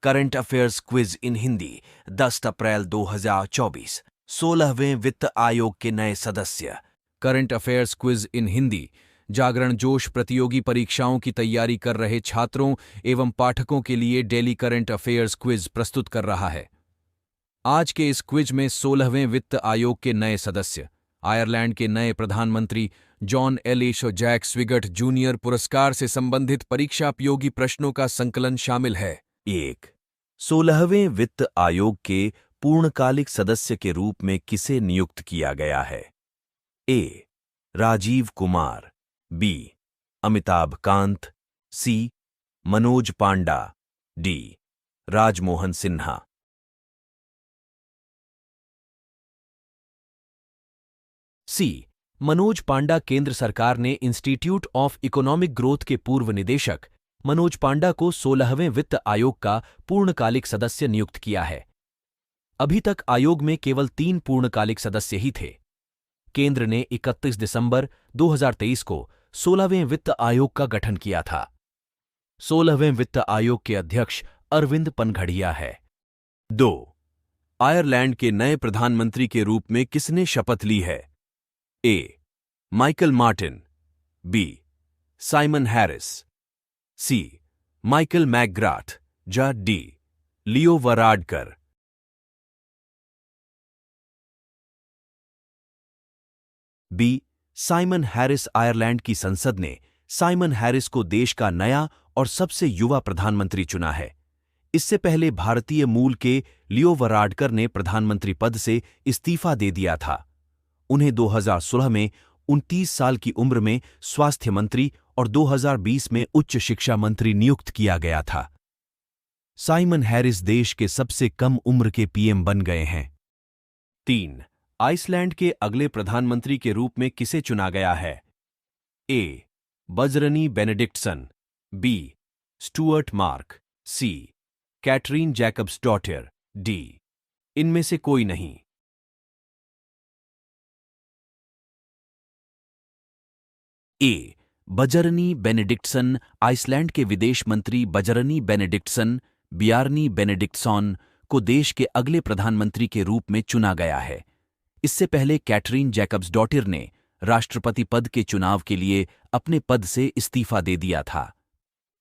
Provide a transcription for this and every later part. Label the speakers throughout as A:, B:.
A: Current affairs quiz in Hindi 10 April 2024। 16वें वित्त आयोग के नए सदस्य। Current affairs quiz in Hindi Jagran Josh प्रतियोगी परीक्षाओं की तैयारी कर रहे छात्रों एवं पाठकों के लिए डेली करंट अफेयर्स क्विज प्रस्तुत कर रहा है। आज के इस क्विज में 16वें वित्त आयोग के नए सदस्य, आयरलैंड के नए प्रधानमंत्री जॉन एलिश और जैक स्विगट जूनियर पुरस्कार से संबंधित परीक्षापयोगी प्रश्नों का संकलन शामिल है। 1. 16वें वित्त आयोग के पूर्णकालिक सदस्य के रूप में किसे नियुक्त किया गया है? ए. राजीव कुमार, बी. अमिताभ कांत, सी. मनोज पांडा, डी. राजमोहन सिन्हा। सी. मनोज पांडा। केंद्र सरकार ने इंस्टीट्यूट ऑफ इकोनॉमिक ग्रोथ के पूर्व निदेशक मनोज पांडा को 16वें वित्त आयोग का पूर्णकालिक सदस्य नियुक्त किया है। अभी तक आयोग में केवल 3 पूर्णकालिक सदस्य ही थे। केंद्र ने 31 दिसंबर 2023 को 16वें वित्त आयोग का गठन किया था। 16वें वित्त आयोग के अध्यक्ष अरविंद पनघड़िया है। 2. आयरलैंड के नए प्रधानमंत्री के रूप में किसने शपथ ली है? A. Michael Martin, B. Simon Harris, C. Michael McGrath, या D. Leo Varadkar. B. Simon Harris. Ireland की संसद ने साइमन हैरिस को देश का नया और सबसे युवा प्रधानमंत्री चुना है। इससे पहले भारतीय मूल के लियो वराडकर ने प्रधानमंत्री पद से इस्तीफा दे दिया था। उन्हें 2016 में 29 साल की उम्र में स्वास्थ्य मंत्री और 2020 में उच्च शिक्षा मंत्री नियुक्त किया गया था। साइमन हैरिस देश के सबसे कम उम्र के पीएम बन गए हैं। 3. आइसलैंड के अगले प्रधानमंत्री के रूप में किसे चुना गया है? A. Bjarni Benediktsson, B. Stuart Mark, C. Katrin Jakobsdottir, D. इनमें से कोई नहीं। ए. Bjarni Benediktsson. आइसलैंड के विदेश मंत्री बजरनी बेनेडिक्टसन बियारनी बेनेडिक्टसॉन को देश के अगले प्रधानमंत्री के रूप में चुना गया है। इससे पहले कैटरीन जैकब्सडॉटर ने राष्ट्रपति पद के चुनाव के लिए अपने पद से इस्तीफा दे दिया था।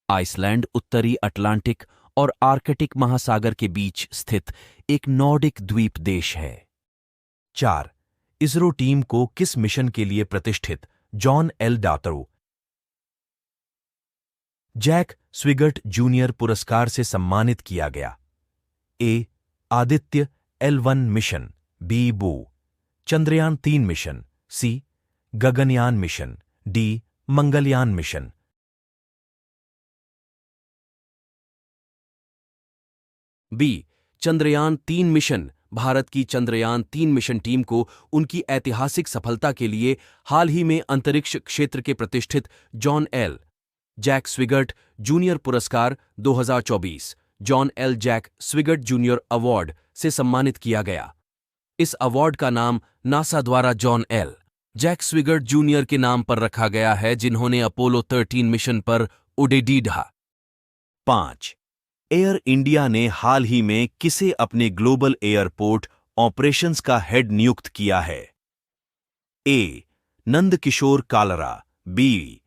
A: आइसलैंड उत्तरी अटलांटिक और आर्कटिक महासागर के बीच स्थित एक नॉर्डिक द्वीप देश है। 4. इसरो टीम को किस मिशन के लिए प्रतिष्ठित जॉन एल डातरो जैक स्विगट जूनियर पुरस्कार से सम्मानित किया गया? A. Aditya L1 mission, B. बू. Chandrayaan 3 mission, C. Gaganyaan mission, D. Mangalyaan mission. B. Chandrayaan 3 mission. Bharat की चंद्रयान 3 मिशन टीम को उनकी ऐतिहासिक सफलता के लिए हाल ही में अंतरिक्ष क्षेत्र के प्रतिष्ठित John L. Jack Swigert Junior पुरस्कार 2024 John L. Jack Swigert Junior award से सम्मानित किया गया। इस अवार्ड का नाम नासा द्वारा John L. Jack Swigert junior के नाम पर रखा गया है, जिन्होंने अपोलो 13 मिशन पर उड़ान भरी। 5. एयर इंडिया ने हाल ही में किसे अपने ग्लोबल एयरपोर्ट ऑपरेशंस का हेड नियुक्त किया है? ए. नंदकिशोर कालरा, बी.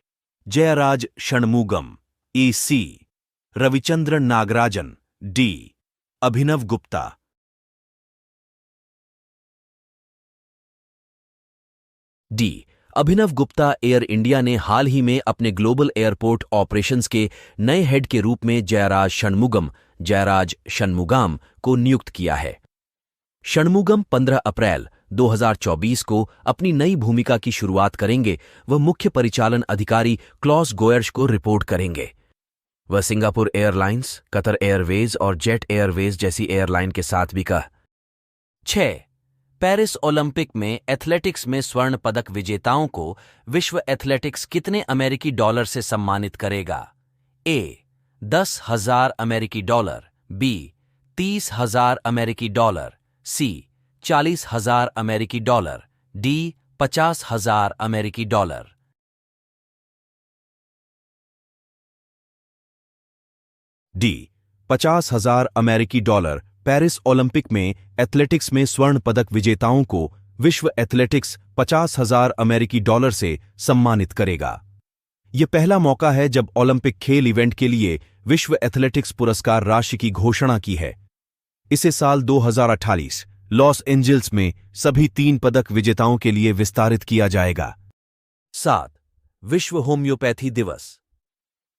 A: जयराज षणमुगम, ई. सी. रविचंद्रन नागराजन, डी. अभिनव गुप्ता। डी. अभिनव गुप्ता। एयर इंडिया ने हाल ही में अपने ग्लोबल एयरपोर्ट ऑपरेशंस के नए हेड के रूप में जयराज षणमुगम को नियुक्त किया है। षणमुगम 15 अप्रैल 2024 को अपनी नई भूमिका की शुरुआत करेंगे। वह मुख्य परिचालन अधिकारी क्लॉस गोयर्श को रिपोर्ट करेंगे। वह सिंगापुर एयरलाइंस, कतर एयरवेज और जेट एयरवेज जैसी एयरलाइन के साथ भी 6. पेरिस ओलंपिक में एथलेटिक्स में स्वर्ण पदक विजेताओं को विश्व एथलेटिक्स कितने अमेरिकी डॉलर से सम्मानित करेगा? ए. 10,000 अमेरिकी डॉलर, बी. 30,000 अमेरिकी डॉलर, सी. 40,000 अमेरिकी डॉलर, डी. 50,000 अमेरिकी डॉलर। डी. 50,000 अमेरिकी डॉलर। पेरिस ओलंपिक में एथलेटिक्स में स्वर्ण पदक विजेताओं को विश्व एथलेटिक्स 50,000 अमेरिकी डॉलर से सम्मानित करेगा। यह पहला मौका है जब ओलंपिक खेल इवेंट के लिए विश्व एथलेटिक्स पुरस्कार राशि की घोषणा की है। इसे साल 2028 लॉस एंजल्स में सभी 3 पदक विजेताओं के लिए विस्तारित किया जाएगा। 7. विश्व होम्योपैथी दिवस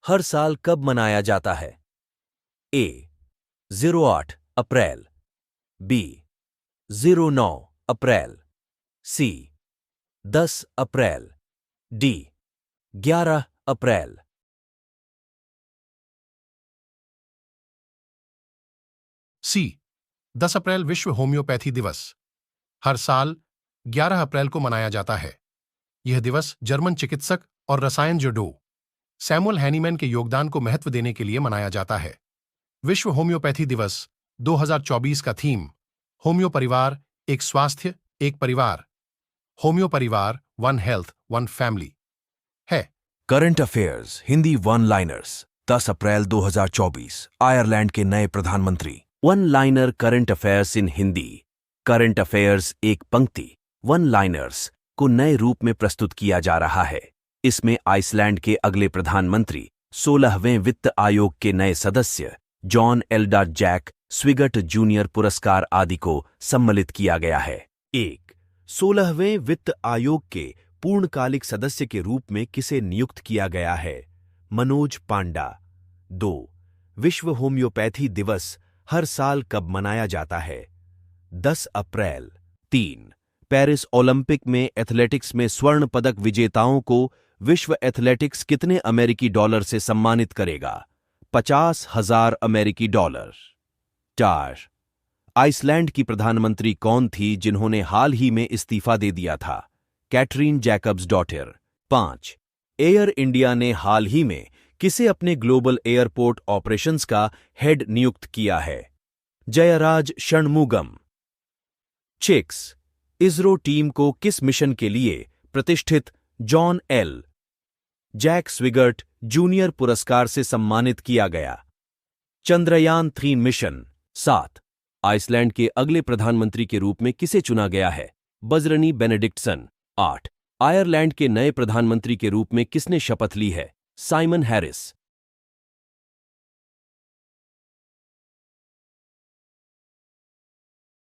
A: हर साल कब मनाया जाता है? A. 08 April, B. 09 April, C. 10 April, D. 11 अप्रैल।
B: सी 10 अप्रैल विश्व होम्योपैथी दिवस हर साल 11 अप्रैल को मनाया जाता है। यह दिवस जर्मन चिकित्सक और रसायन डॉ. सैमुअल हैनीमैन के योगदान को महत्व देने के लिए मनाया जाता है। विश्व होम्योपैथी दिवस 2024 का थीम होम्यो परिवार, एक स्वास्थ्य एक परिवार, होम्यो परिवार, वन हेल्थ वन फैमिली है।
A: Current affairs Hindi one liners 10 April 2024 Ireland के नए प्रधानमंत्री। One liner current affairs in Hindi. Current affairs एक पंक्ति वन लाइनर्स को नए रूप में प्रस्तुत किया जा रहा है। इसमें आइसलैंड के अगले प्रधानमंत्री 16वें वित्त आयोग के नए सदस्य जॉन एल्डा जैक स्विगट जूनियर पुरस्कार आदि को सम्मिलित किया गया है। 1. 16वें वित्त आयोग के पूर्णकालिक सदस्य के रूप में किसे नियुक्त किया गया है? मनोज पांडा। 2. विश्व होम्योपैथी दिवस हर साल कब मनाया जाता है? 10 अप्रैल। 3. पेरिस ओलंपिक में एथलेटिक्स में स्वर्ण पदक विजेताओं को विश्व एथलेटिक्स कितने अमेरिकी डॉलर से सम्मानित करेगा? 50,000 अमेरिकी डॉलर। 4. आइसलैंड की प्रधानमंत्री कौन थी जिन्होंने हाल ही में इस्तीफा दे दिया था? Katrin Jacobs daughter. 5. Air India ने हाल ही में किसे अपने ग्लोबल एयरपोर्ट ऑपरेशंस का हेड नियुक्त किया है? जयराज षणमुगम। 6. इसरो टीम को किस मिशन के लिए प्रतिष्ठित जॉन एल. जैक स्विगर्ट जूनियर पुरस्कार से सम्मानित किया गया? चंद्रयान 3 मिशन। 7. आइसलैंड के अगले प्रधानमंत्री के रूप में किसे चुना गया है? Bjarni Benediktsson. 8. आयरलैंड के नए प्रधानमंत्री के रूप में किसने शपथ ली है? Simon Harris.